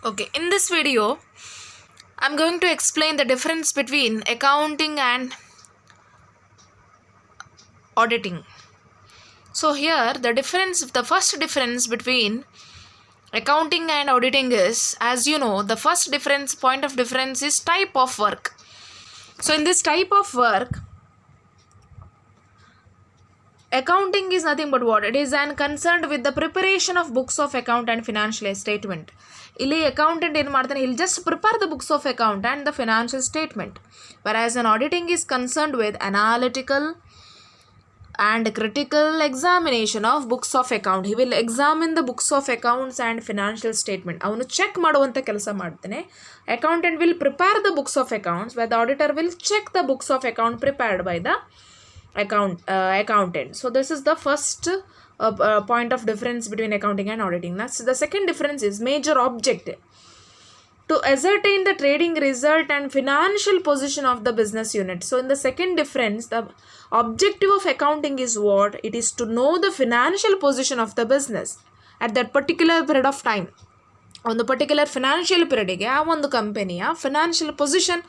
Okay, in this video, I'm going to explain the difference between accounting and auditing. So here, the first difference between accounting and auditing is, as you know, the first point of difference is type of work. So in this type of work, accounting is nothing but what? It is concerned with the preparation of books of account and financial statement. ಇಲ್ಲಿ accountant ಏನು ಮಾಡ್ತಾನೆ, he'll just prepare the books of account and the financial statement, whereas an auditing is concerned with analytical and critical examination of books of account. He will examine the books of accounts and financial statement. ಅವನು check ಮಾಡುವಂಥ ಕೆಲಸ ಮಾಡ್ತಾನೆ. Accountant will prepare the books of accounts, where the auditor will check the books of account prepared by the accountant. So this is the first point of difference between accounting and auditing. That's the second difference is major objective to ascertain the trading result and financial position of the business unit. So in the second difference, the objective of accounting is what? It is to know the financial position of the business at that particular period of time. ಒಂದು particular financial ಪೀರಿಯಡಿಗೆ ಆ ಒಂದು ಕಂಪನಿಯ financial position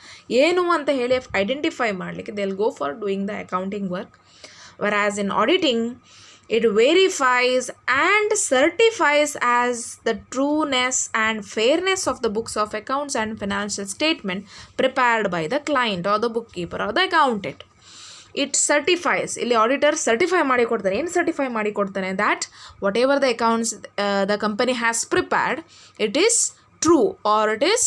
ಏನು ಅಂತ ಹೇಳಿ identify ಮಾಡಲಿಕ್ಕೆ they will go for doing the accounting work. Whereas in auditing it verifies and certifies as the trueness and fairness of the books of accounts and financial statement prepared by the client or the bookkeeper or the accountant. It certifies, ಇಲ್ಲಿ auditor certify ಮಾಡಿ ಕೊಡ್ತಾನೆ. ಏನು certify ಮಾಡಿ ಕೊಡ್ತಾನೆ? That what ever the accounts the company has prepared, it is true or it is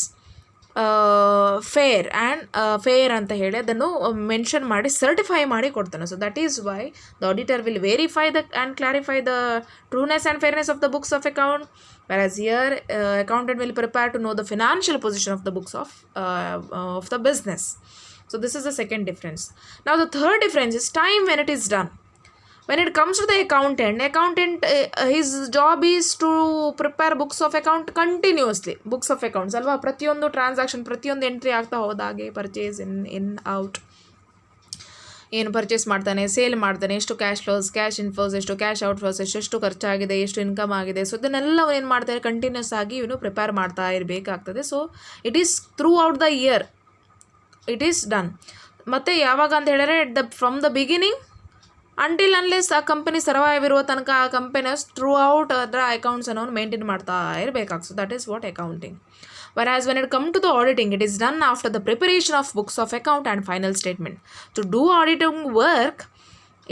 fair and fair ಅಂತ ಹೇಳಿ ಅದನ್ನು mention ಮಾಡಿ ಸರ್ಟಿಫೈ ಮಾಡಿ ಕೊಡ್ತಾನೆ. So that is why the auditor will verify the and clarify the trueness and fairness of the books of account, whereas here accountant will prepare to know the financial position of the books of the business. So this is the second difference. Now the third difference is time when it is done. When it comes to the accountant his job is to prepare books of account continuously. Books of accounts ಅಲ್ವಾ, ಪ್ರತಿಯೊಂದು transaction ಪ್ರತಿಯೊಂದು entry ಆಗ್ತಾ ಹೋದಾಗೆ purchase ಇನ್ out, ಏನು purchase ಮಾಡ್ತಾನೆ, sale ಮಾಡ್ತಾನೆ, ಎಷ್ಟು cash flows, cash inflows, ಎಷ್ಟು ಕ್ಯಾಶ್ ಔಟ್ ಫ್ಲೋಸ್, ಎಷ್ಟು ಖರ್ಚಾಗಿದೆ, ಎಷ್ಟು ಇನ್ಕಮ್ ಆಗಿದೆ. ಸೊ ಇದನ್ನೆಲ್ಲ ಅವನು ಏನು ಮಾಡ್ತಾರೆ, ಕಂಟಿನ್ಯೂಸ್ ಆಗಿ ಇವನು ಪ್ರಿಪೇರ್ ಮಾಡ್ತಾ ಇರಬೇಕಾಗ್ತದೆ. So it is throughout the year it is done. ಮತ್ತು ಯಾವಾಗ ಅಂತ ಹೇಳಿದ್ರೆ from the beginning until unless ಆ ಕಂಪನಿ ಸರ್ವೈವ್ ಇರುವ ತನಕ ಆ ಕಂಪನೀಸ್ ಥ್ರೂ ಔಟ್ ಅದರ ಅಕೌಂಟ್ಸ್ ಅನ್ನೋನು ಮೇಂಟೈನ್ ಮಾಡ್ತಾ ಇರಬೇಕಾಗ್ತದೆ. So that is what accounting. Whereas when it comes to the auditing, it is done after the preparation of books of account and final statement. To do auditing work,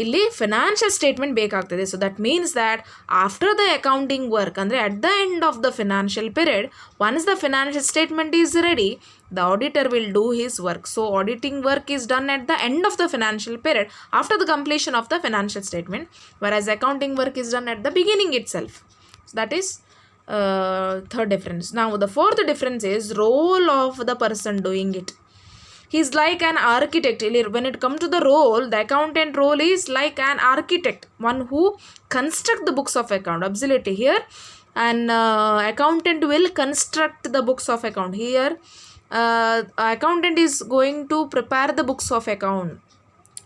ಇಲ್ಲಿ financial statement ಬೇಕಾಗ್ತದೆ. So that means that after the accounting work, ಅಂದರೆ at the end of the financial period, once the financial statement is ready, the auditor will do his work. So auditing work is done at the end of the financial period after the completion of the financial statement, whereas accounting work is done at the beginning itself. So that is third difference. Now the fourth difference is role of the person doing it. He is like an architect. When it comes to the role, the accountant role is like an architect, one who construct the books of account. Absolutely, here an accountant will construct the books of account. Here accountant is going to prepare the books of account.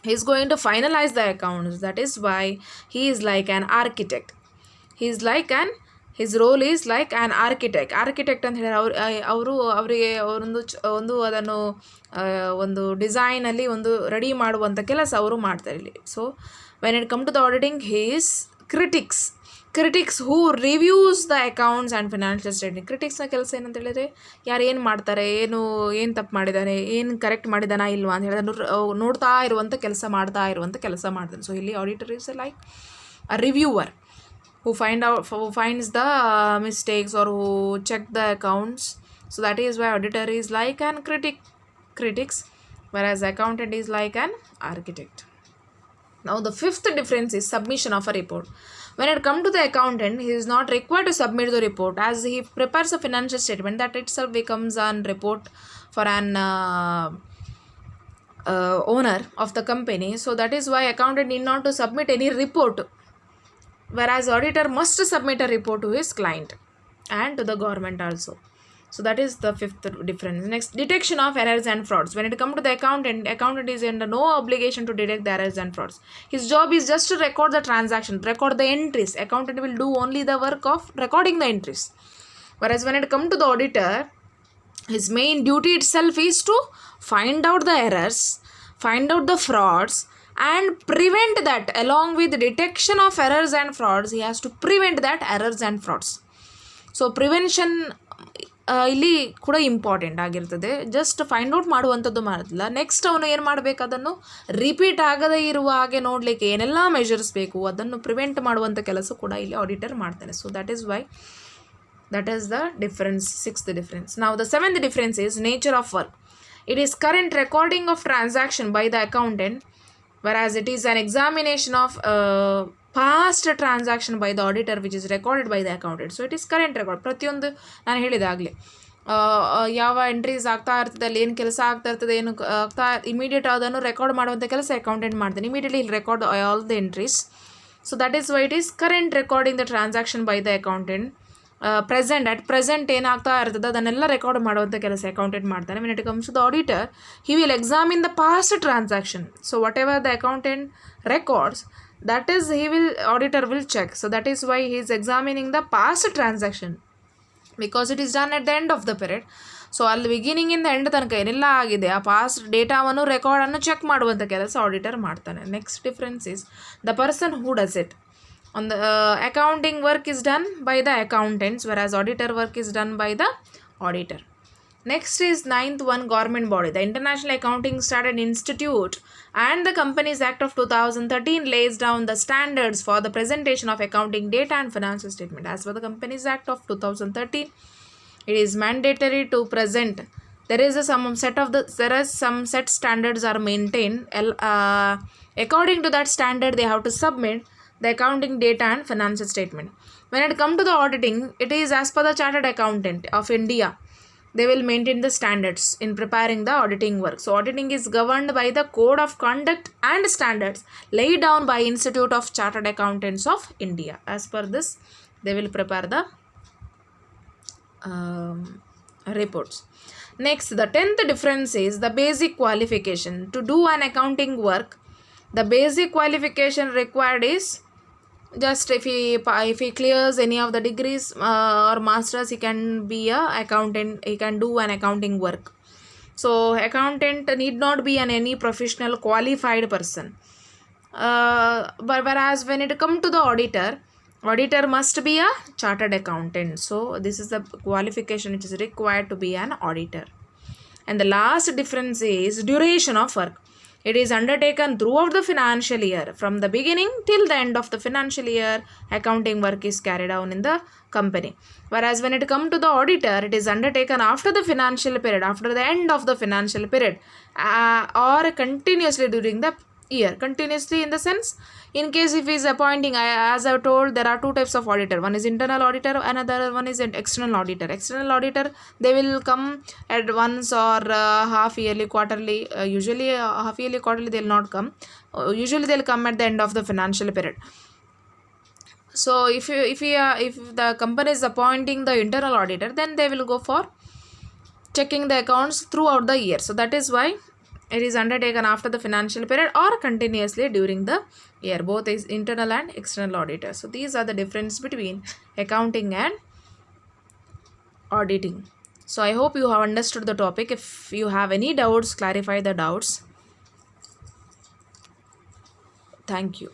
He is going to finalize the accounts. That is why he is like an architect. He is like his role is like an architect. Architect ಅಂತ ಹೇಳಿದ್ರೆ ಅವರಿಗೆ ಒಂದು ಅದನ್ನು ಒಂದು ಡಿಸೈನಲ್ಲಿ ಒಂದು ready ಮಾಡುವಂಥ ಕೆಲಸ ಅವರು ಮಾಡ್ತಾರೆ ಇಲ್ಲಿ. So when it come to the auditing, he is critics who reviews the accounts and financial statement. ಕ್ರಿಟಿಕ್ಸ್ನ ಕೆಲಸ ಏನಂತ ಹೇಳಿದ್ರೆ, ಯಾರು ಏನು ಮಾಡ್ತಾರೆ, ಏನು ತಪ್ಪು ಮಾಡಿದ್ದಾನೆ, ಏನು ಕರೆಕ್ಟ್ ಮಾಡಿದಾನ ಇಲ್ವಾ ಅಂತ ಹೇಳಿದ್ರೆ ನೋಡ್ತಾ ಇರುವಂಥ ಕೆಲಸ, ಮಾಡ್ತಾ ಇರುವಂಥ ಕೆಲಸ ಮಾಡ್ತಾನೆ. ಸೊ ಇಲ್ಲಿ auditor is like a reviewer who finds the mistakes or who check the accounts. So that is why auditor is like an critics, whereas accountant is like an architect. Now the fifth difference is submission of a report. When it comes to the accountant, he is not required to submit the report, as he prepares a financial statement that itself becomes an report for an owner of the company. So that is why accountant need not to submit any report, whereas auditor must submit a report to his client and to the government also. So that is the fifth difference. Next, detection of errors and frauds. When it comes to the accountant is under no obligation to detect the errors and frauds. His job is just to record the transaction, record the entries. Accountant will do only the work of recording the entries. Whereas when it comes to the auditor, his main duty itself is to find out the errors, find out the frauds, and prevent that. Along with detection of errors and frauds, he has to prevent that errors and frauds. So prevention ಇಲ್ಲಿ ಕೂಡ important ಆಗಿರ್ತದೆ. Just find out ಮಾಡುವಂಥದ್ದು ಮಾಡೋದಿಲ್ಲ, next ಅವನು ಏನು ಮಾಡಬೇಕು, ಅದನ್ನು repeat ಆಗದೇ ಇರುವ ಹಾಗೆ ನೋಡಲಿಕ್ಕೆ ಏನೆಲ್ಲ ಮೆಷರ್ಸ್ ಬೇಕು ಅದನ್ನು ಪ್ರಿವೆಂಟ್ ಮಾಡುವಂಥ ಕೆಲಸ ಕೂಡ ಇಲ್ಲಿ ಆಡಿಟರ್ ಮಾಡ್ತಾನೆ. So that is why that is the difference, sixth difference. Now the seventh difference is nature of work. It is current recording of transaction by the accountant, whereas it is an examination of past transaction by the auditor which is recorded by the accountant. So it is current record. ಪ್ರತಿಯೊಂದು ನಾನು ಹೇಳಿದಾಗಲೇ ಯಾವ entries ಆಗ್ತಾ ಇರ್ತದೆ, ಅಲ್ಲಿ ಏನು ಕೆಲಸ ಆಗ್ತಾ ಇರ್ತದೆ, ಏನು ಆಗ್ತಾ ಇಮಿಡಿಯೇಟ್ ಅದನ್ನು ರೆಕಾರ್ಡ್ ಮಾಡುವಂಥ ಕೆಲಸ ಅಕೌಂಟೆಂಟ್ ಮಾಡ್ತಾನೆ. ಇಮಿಡಿಯೇಟ್ಲಿ ಇಲ್ಲಿ record all the entries. So that is why it is current recording the transaction by the accountant. Present ಏನಾಗ್ತಾ ಇರ್ತದೆ ಅದನ್ನೆಲ್ಲ ರೆಕಾರ್ಡ್ ಮಾಡುವಂಥ ಕೆಲಸ ಅಕೌಂಟೆಂಟ್ ಮಾಡ್ತಾನೆ. When it comes to the auditor, he will examine the past transaction. So what ever the accountant records, that is auditor will check. So that is why he is examining the past transaction, because it is done at the end of the period. So ಅಲ್ಲಿ ಬಿಗಿನಿಂಗಿಂದ end ತನಕ ಏನೆಲ್ಲ ಆಗಿದೆ ಆ past ಡೇಟಾವನ್ನು ರೆಕಾರ್ಡನ್ನು check ಮಾಡುವಂಥ ಕೆಲಸ auditor ಮಾಡ್ತಾನೆ. Next difference is the person who does it. On the accounting work is done by the accountants, whereas auditor work is done by the auditor. Next is ninth one, government body. The International Accounting Standard Institute and the Companies Act of 2013 lays down the standards for the presentation of accounting data and financial statement. As per the Companies Act of 2013, it is mandatory to present. There is some set standards are maintained. According to that standard, they have to submit the accounting data and financial statement. When it comes to the auditing, it is as per the Chartered Accountant of India. They will maintain the standards in preparing the auditing work. So auditing is governed by the code of conduct and standards laid down by Institute of Chartered Accountants of India. As per this, they will prepare the reports. Next, the 10th difference is the basic qualification. To do an accounting work, the basic qualification required is just if he clears any of the degrees or masters, he can be a accountant, he can do an accounting work. So accountant need not be any professional qualified person, but whereas when it come to the auditor must be a chartered accountant. So this is the qualification which is required to be an auditor. And the last difference is duration of work. It is undertaken throughout the financial year. From the beginning till the end of the financial year, accounting work is carried out in the company. Whereas when it comes to the auditor, it is undertaken after the financial period, after the end of the financial period, or continuously during the year. Continuously in the sense, in case if he is appointing, as I told, there are two types of auditor. One is internal auditor, another one is an external auditor. External auditor, they will come at once or half yearly, quarterly. Usually half yearly, quarterly they will not come. Usually they will come at the end of the financial period. So if the company is appointing the internal auditor, then they will go for checking the accounts throughout the year. So that is why it is undertaken after the financial period or continuously during the year. Both is internal and external auditor. So these are the difference between accounting and auditing. So I hope you have understood the topic. If you have any doubts, clarify the doubts. Thank you.